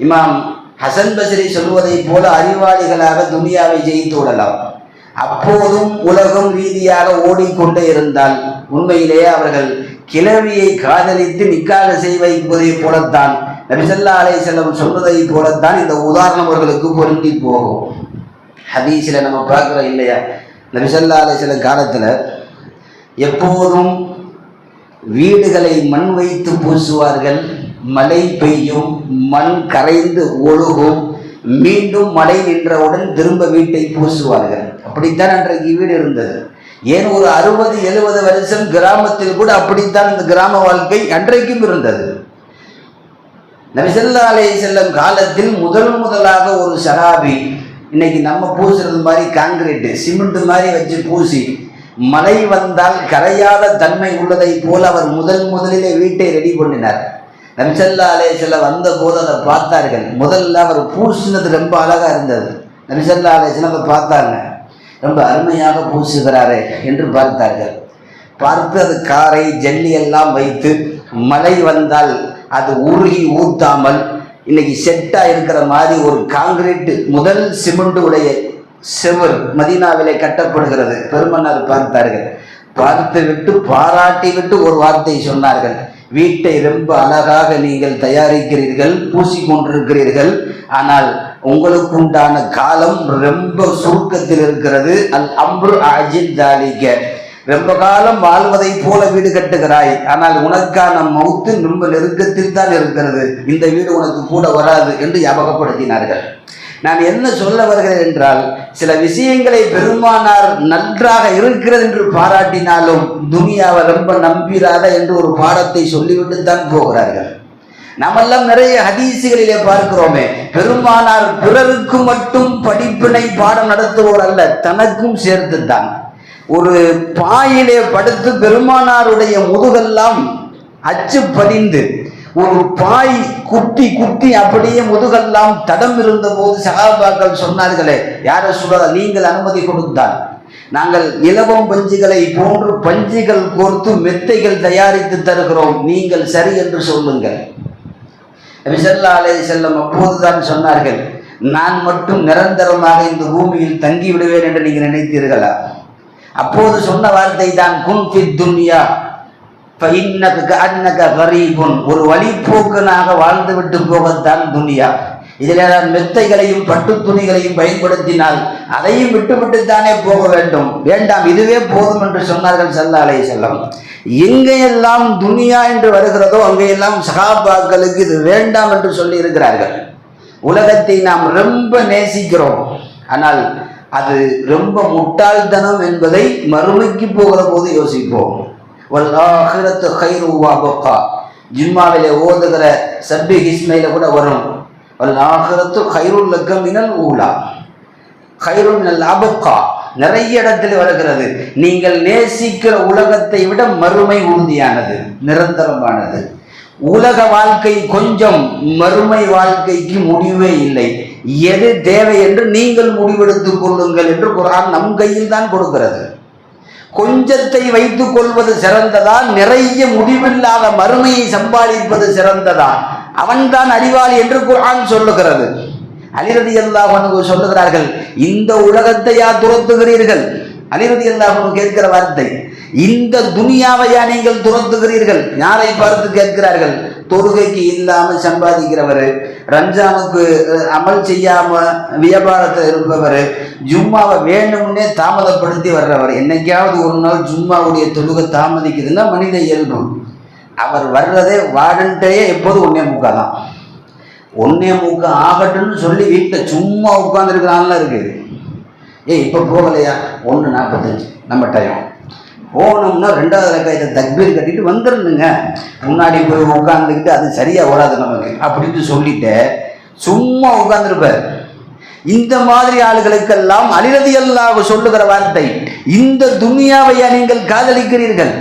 இமாம் ஹசன் பஸ்ரி சொல்வதை போல அறிவாளிகளாக துனியாவை ஜெயித்து விடலாம். அப்போதும் உலகம் ரீதியாக ஓடிக்கொண்டே இருந்தால் உண்மையிலேயே அவர்கள் கிழவியை காதலித்து நிக்காக செய்வதை போலத்தான், நபி ஸல்லல்லாஹு அலைஹி வஸல்லம் சொன்னதை போலத்தான் இந்த உதாரணம் அவர்களுக்கு பொருந்தி போகும். ஹதீஸில் நம்ம பார்க்குறோம் இல்லையா, நபி ஸல்லல்லாஹு அலைஹி வஸல்லம் காலத்தில் எப்போதும் வீடுகளை மண் வைத்து பூசுவார்கள். மழை பெய்யும், மண் கரைந்து ஒழுகும், மீண்டும் மழை நின்றவுடன் திரும்ப வீட்டை பூசுவார்கள். அப்படித்தான் அன்றைக்கு வீடு இருந்தது. ஏன் ஒரு 60-70 வருஷம் கிராமத்தில் கூட அப்படித்தான் இந்த கிராம வாழ்க்கை அன்றைக்கும் இருந்தது. நபி ஸல்லல்லாஹு அலைஹி வஸல்லம் காலத்தில் முதலாக ஒரு சஹாபி, இன்னைக்கு நம்ம பூசுறது மாதிரி காங்கிரீட் சிமெண்ட் மாதிரி வச்சு பூசி மழை வந்தால் கரையாத தன்மை உள்ளதை போல அவர் முதலிலே வீட்டை ரெடி பண்ணினார். நபி ஸல்லல்லாஹு அலைஹி வஸல்லம் வந்த போது அதை பார்த்தார்கள். முதல்ல அவர் பூசினது ரொம்ப அழகா இருந்தது. நபி ஸல்லல்லாஹு அலைஹி வஸல்லம் அதை பார்த்தாங்க, ரொம்ப அருமையாக பூசுகிறாரே என்று பார்த்தார்கள். பார்த்து அது காரை ஜல்லி எல்லாம் வைத்து மழை வந்தால் அது உருகி ஊத்தாமல் இன்னைக்கு செட்டா இருக்கிற மாதிரி ஒரு காங்கிரீட் முதல் சிமெண்ட் உடைய செவர் மதீனாவிலே கட்டப்படுகிறது. பெருமன்னார் பார்த்தார்கள். பார்த்து விட்டு பாராட்டி விட்டு ஒரு வார்த்தை சொன்னார்கள், வீட்டை ரொம்ப அழகாக நீங்கள் தயாரிக்கிறீர்கள், பூசிக்கொண்டிருக்கிறீர்கள், ஆனால் உங்களுக்கு உண்டான காலம் ரொம்ப சுருக்கத்தில் இருக்கிறது. அல் அம்ரு அஜில் தாலிக, ரொம்ப காலம் வாழ்வதை போல வீடு கட்டுகிறாய், ஆனால் உனக்கான மௌத்து ரொம்ப நெருக்கத்தில் தான் இருக்கிறது, இந்த வீடு உனக்கு கூட வராது என்று ஞாபகப்படுத்தினார்கள். நான் என்ன சொல்ல வருகிறேன் என்றால், சில விஷயங்களை பெருமானார் நன்றாக இருக்கிறது என்று பாராட்டினாலும் துனியாவை ரொம்ப நம்பிராத என்று ஒரு பாடத்தை சொல்லிவிட்டு தான் போகிறார்கள். நாமெல்லாம் நிறைய ஹதீசுகளிலே பார்க்கிறோமே, பெருமானார் பிறருக்கு மட்டும் படிப்பினை பாடம் நடத்துவோர் அல்ல, தனக்கும் சேர்த்து தான். ஒரு பாயிலே படுத்து பெருமானாருடைய முதுகெல்லாம் அச்சு பதிந்து ஒரு பாய் குத்தி குத்தி அப்படியே முதுகெல்லாம் தடம் இருந்த போது சஹாபாக்கள் சொன்னார்களே, யார சொல்ற நீங்கள் அனுமதி கொடுத்தால் நாங்கள் இலவம் பஞ்சுகளை போன்று பஞ்சுகள் கோர்த்து மெத்தைகள் தயாரித்து தருகிறோம், நீங்கள் சரி என்று சொல்லுங்கள். நபி ஸல்லல்லாஹு அலைஹி வஸல்லம் அப்போதுதான் சொன்னார்கள், நான் மட்டும் நிரந்தரமாக இந்த பூமியில் தங்கி விடுவேன் என்று நீங்கள் நினைத்தீர்களா? அப்போது சொன்ன வார்த்தை தான், குன் ஃபித் துன்யா ஃபஇன்னக கஅன்னக கரீபுன், ஒரு வழிபோக்கனாக வாழ்ந்து விட்டு போகத்தான் துனியா. இதில் நான் மெத்தைகளையும் பட்டு துணிகளையும் பயன்படுத்தினால் அதையும் விட்டுவிட்டுத்தானே போக வேண்டும், வேண்டாம் இதுவே போதும் என்று சொன்னார்கள் ஸல்லல்லாஹு அலைஹி வஸல்லம். எங்கெல்லாம் துனியா என்று வருகிறதோ அங்கெல்லாம் சஹாபாக்களுக்கு இது வேண்டாம் என்று சொல்லி இருக்கிறார்கள். உலகத்தை நாம் ரொம்ப நேசிக்கிறோம், ஆனால் அது ரொம்ப முட்டாள்தனம் என்பதை மறுமைக்கு போகிற போது யோசிப்போம். வல் ஆகிரத்து கைரு வ அபகா, ஜும்மாவிலே ஓதுகிற சப்பிஹ் இஸ்மைல கூட வரும், வல் ஆகிரத்து கைருல் லக மினல் ஊலா கைருல் மினல் அபகா, நிறைய இடத்தில் வருகிறது. நீங்கள் நேசிக்கிற உலகத்தை விட மறுமை உறுதியானது, நிரந்தரமானது. உலக வாழ்க்கை கொஞ்சம், மறுமை வாழ்க்கைக்கு முடிவே இல்லை. எது தேவை என்று நீங்கள் முடிவெடுத்துக் கொள்ளுங்கள் என்று குர்ஆன் நம் கையில் தான் கொடுக்கிறது. கொஞ்சத்தை வைத்துக் கொள்வது சிறந்ததா, நிறைய முடிவில்லாத மறுமையை சம்பாதிப்பது சிறந்ததா? அவன்தான் அறிவாளி என்று குர்ஆன் சொல்லுகிறது. அலி ரலியல்லாஹு அன்ஹு சொல்லுகிறார்கள், இந்த உலகத்தையா துரத்துகிறீர்கள்? அலி ரலியல்லாஹு அன்ஹு கேட்கிற வார்த்தை, இந்த துனியாவையா நீங்கள் துரத்துகிறீர்கள்? யாரை பார்த்து கேட்கிறார்கள்? தொழுகைக்கு இல்லாமல் சம்பாதிக்கிறவர், ரம்ஜானுக்கு அமல் செய்யாம வியாபாரத்தில் இருப்பவர், ஜும்மாவை வேணும்னே தாமதப்படுத்தி வர்றவர். என்னைக்காவது ஒரு நாள் ஜும்மாவுடைய தொழுகை தாமதிக்குதுன்னா மனித இயல்பு. அவர் வர்றதே வாடன்ட்டையே எப்போது 1:45 தான். 1:45 ஆகட்டும்னு சொல்லி வீட்டில் சும்மா உட்காந்துருக்கிறான்லாம் இருக்குது. இப்போ போகலையா 1:45 நம்ம டைம். போனோம்னா 2வது ரக்காயத்தை தக்பீர் கட்டிட்டு வந்துடணுங்க. முன்னாடி போய் உட்காந்துக்கிட்டு அது சரியா ஓடாது நமக்கு அப்படின்னு சொல்லிட்டு சும்மா உட்கார்ந்துருப்பார். இந்த மாதிரி ஆளுகளுக்கெல்லாம் அலி ரலியல்லாஹு சொல்லுகிற வார்த்தை, இந்த துனியாவையா நீங்கள் காதலிக்கிறீர்கள்,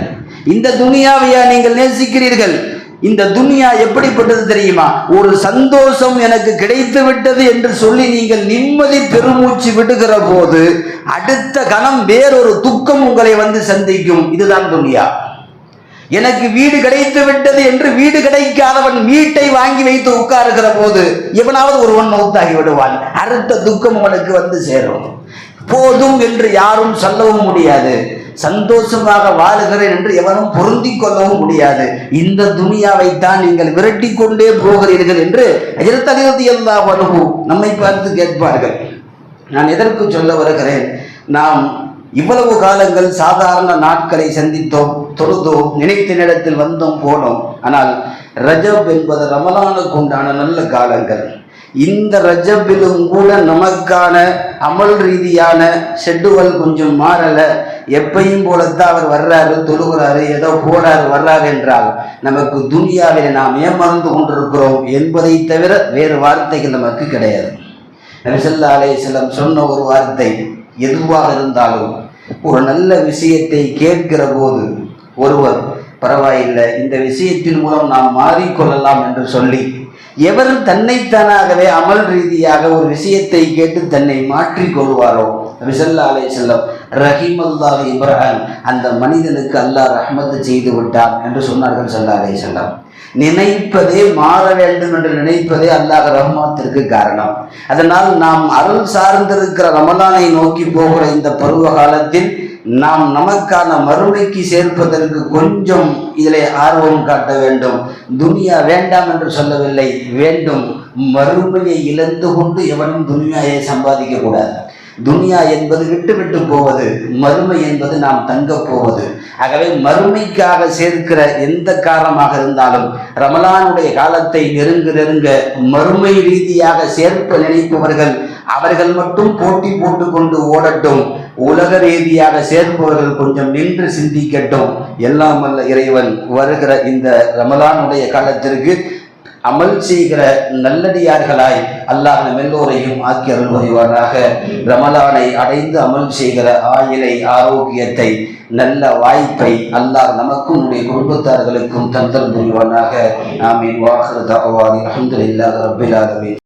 இந்த துனியாவையா நீங்கள் நேசிக்கிறீர்கள்? இந்த துனியா எப்படிப்பட்டது தெரியுமா? ஒரு சந்தோஷம் எனக்கு கிடைத்து விட்டது என்று சொல்லி நீங்கள் நிம்மதி பெருமூச்சு விடுகிற போது அடுத்த கணம் வேறொரு துக்கம் உங்களை வந்து சந்திக்கும். இதுதான் துனியா. எனக்கு வீடு கிடைத்து விட்டது என்று வீடு கிடைக்காதவன் வீட்டை வாங்கி வைத்து உட்காருகிற போது எவனாவது ஒருவன் மௌத்தாகி விடுவான். அடுத்த துக்கம் அவனுக்கு வந்து சேரும். போதும் என்று யாரும் சொல்லவும் முடியாது, சந்தோஷமாக வாழுகிறேன் என்று எவனும் பொருந்தி கொள்ளவும் முடியாது. இந்த துனியாவைத்தான் நீங்கள் விரட்டி கொண்டே போகிறீர்கள் என்று ஹஜ்ரத் அலி ரலியல்லாஹு அன்ஹு நம்மை பார்த்து கேட்பார்கள். நான் எதற்கு சொல்ல வருகிறேன்? நாம் இவ்வளவு காலங்கள் சாதாரண நாட்களை சந்தித்தோம், தொழுதோம், நினைத்த நேரத்தில் வந்தோம் போனோம். ஆனால் ரஜப் என்பது ரமலானுக்கு உண்டான நல்ல காலங்கள். இந்த ரஜபிலும் கூட நமக்கான அமல் ரீதியான ஷெட்யூல் கொஞ்சம் மாறல. எப்பையும் போலத்தான் அவர் வர்றாரு, தொழுகிறாரு, ஏதோ போறாரு வர்றாரு என்றால் நமக்கு துனியாவில் நாம் ஏமாந்து கொண்டிருக்கிறோம் என்பதை தவிர வேறு வார்த்தைகள் நமக்கு கிடையாது. நபி ஸல்லல்லாஹு அலைஹி வஸல்லம் சொன்ன ஒரு வார்த்தை, எதுவாக இருந்தாலும் ஒரு நல்ல விஷயத்தை கேட்கிற போது ஒருவர் பரவாயில்லை, இந்த விஷயத்தின் மூலம் நாம் மாறிக்கொள்ளலாம் என்று சொல்லி எவர் தன்னைத்தானாகவே அமல் ரீதியாக ஒரு விஷயத்தை கேட்டு தன்னை மாற்றிக் கொள்வாரோ, நபி ஸல்லல்லாஹு அலைஹி வஸல்லம் ரஹிமல்லாஹு இப்ராஹிம், அந்த மனிதனுக்கு அல்லாஹ் ரஹ்மத் செய்து விட்டான் என்று சொன்னார்கள் ஸல்லல்லாஹு அலைஹி வஸல்லம். நினைப்பதே மாற வேண்டும் என்று நினைப்பதே அல்லாஹ் ரஹ்மத்திற்கு காரணம். அதனால் நாம் அருள் சார்ந்திருக்கிற ரமலானை நோக்கி போகிற இந்த பருவ காலத்தில் நாம் நமக்கான மறுமைக்கு சேர்ப்பதற்கு கொஞ்சம் இதிலே ஆர்வம் காட்ட வேண்டும். துனியா வேண்டாம் என்று சொல்லவில்லை, வேண்டும். மறுமையை இழந்து கொண்டு எவனும் துனியாயை சம்பாதிக்க கூடாது. துனியா என்பது விட்டு விட்டு போவது, மறுமை என்பது நாம் தங்க போவது. ஆகவே மறுமைக்காக சேர்க்கிற எந்த காரணமாக இருந்தாலும் ரமலானுடைய காலத்தை நெருங்க மறுமை ரீதியாக சேர்க்க நினைப்பவர்கள் அவர்கள் மட்டும் போட்டி போட்டு கொண்டு ஓடட்டும். உலக ரீதியாக சேர்ப்பவர்கள் கொஞ்சம் நின்று சிந்திக்கட்டும். எல்லாம் வல்ல இறைவன் வருகிற இந்த ரமலானுடைய காலத்திற்கு அமல் செய்கிற நல்லடியார்களாய் அல்லாஹ் நம் எல்லோரையும் ஆக்கி அருள் புரிவானாக. ரமலானை அடைந்து அமல் செய்கிற ஆயிலை, ஆரோக்கியத்தை, நல்ல வாய்ப்பை அல்லாஹ் நமக்கும் நம்முடைய குடும்பத்தார்களுக்கும் தந்தல் புரிவானாக. ஆமீன். வாஹிரு தஅவானி அல்ஹம்துலில்லாஹி ரப்பில் ஆலமீன்.